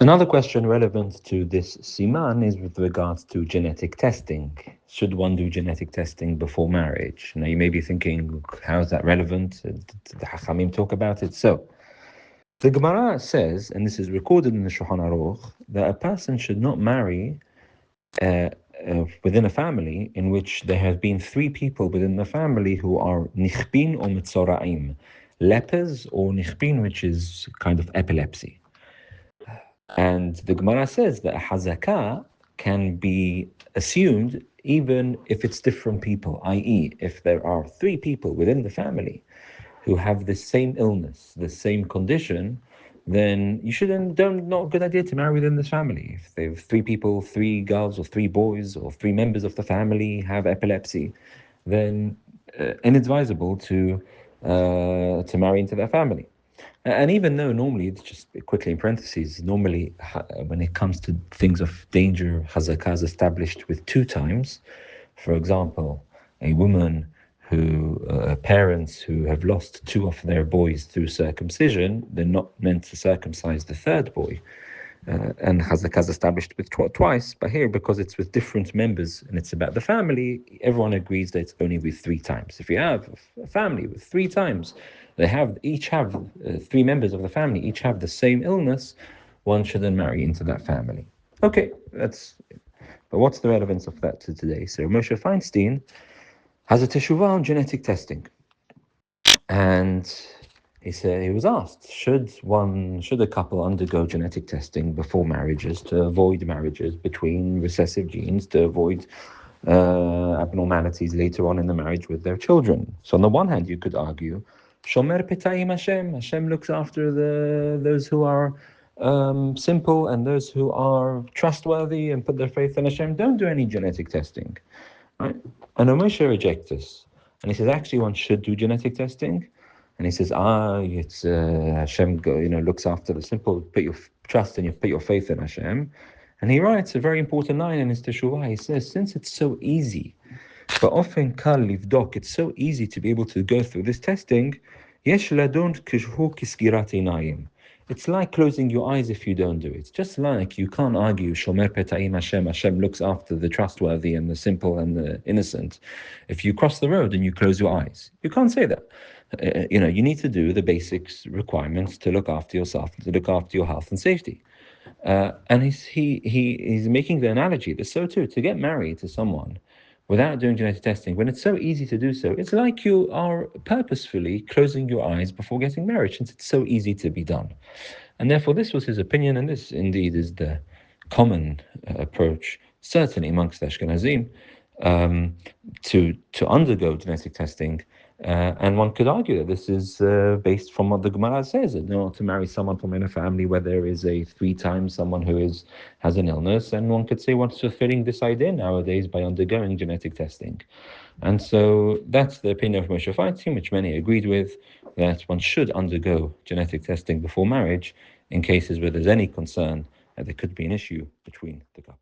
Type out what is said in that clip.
Another question relevant to this Siman is with regards to genetic testing. Should one do genetic testing before marriage? Now you may be thinking, how is that relevant? Did the Hachamim talk about it? So, the Gemara says, and this is recorded in the Shulchan Aruch, that a person should not marry within a family in which there have been three people within the family who are nichbin or mitzoraim, lepers or nichbin, which is kind of epilepsy. And the Gemara says that a hazakah can be assumed even if it's different people, i.e., if there are three people within the family who have the same illness, the same condition, then you shouldn't, not a good idea to marry within this family. If they have three people, three girls or three boys or three members of the family have epilepsy, then inadvisable to marry into their family. And even though normally, it's just quickly in parentheses, normally when it comes to things of danger, hazakah is established with two times. For example, a woman parents who have lost two of their boys through circumcision, they're not meant to circumcise the third boy. And hazakah is established with twice, but here, because it's with different members and it's about the family, everyone agrees that it's only with three times. If you have a family with three times, each have three members of the family, each have the same illness, one shouldn't marry into that family. Okay, but what's the relevance of that to today? So Moshe Feinstein has a teshuvah on genetic testing. And he said, he was asked, should a couple undergo genetic testing before marriages to avoid marriages between recessive genes, to avoid abnormalities later on in the marriage with their children? So on the one hand, you could argue, Shomer Petayim Hashem, Hashem looks after those who are simple and those who are trustworthy and put their faith in Hashem. Don't do any genetic testing. Right? And Moshe rejects this. And he says, actually, one should do genetic testing. And he says, it's Hashem, looks after the simple. Put your trust and you put your faith in Hashem. And he writes a very important line in his Teshuvah. He says, since it's so easy, but often kal livdok, it's so easy to be able to go through this testing. Yesh ladon kishhu kisgirat einayim. It's like closing your eyes if you don't do it. Just like you can't argue, Shomer Petayim Hashem, Hashem looks after the trustworthy and the simple and the innocent. If you cross the road and you close your eyes, you can't say that. You need to do the basics requirements to look after yourself, to look after your health and safety. And he's making the analogy that so too, to get married to someone without doing genetic testing, when it's so easy to do so, it's like you are purposefully closing your eyes before getting married, since it's so easy to be done. And therefore, this was his opinion, and this indeed is the common approach, certainly amongst the Ashkenazim, to undergo genetic testing. And one could argue that this is based from what the Gemara says, that not to marry someone from in a family where there is a three times someone who has an illness, and one could say one's fulfilling this idea nowadays by undergoing genetic testing. And so that's the opinion of Moshe Feinstein, which many agreed with, that one should undergo genetic testing before marriage in cases where there's any concern that there could be an issue between the couple.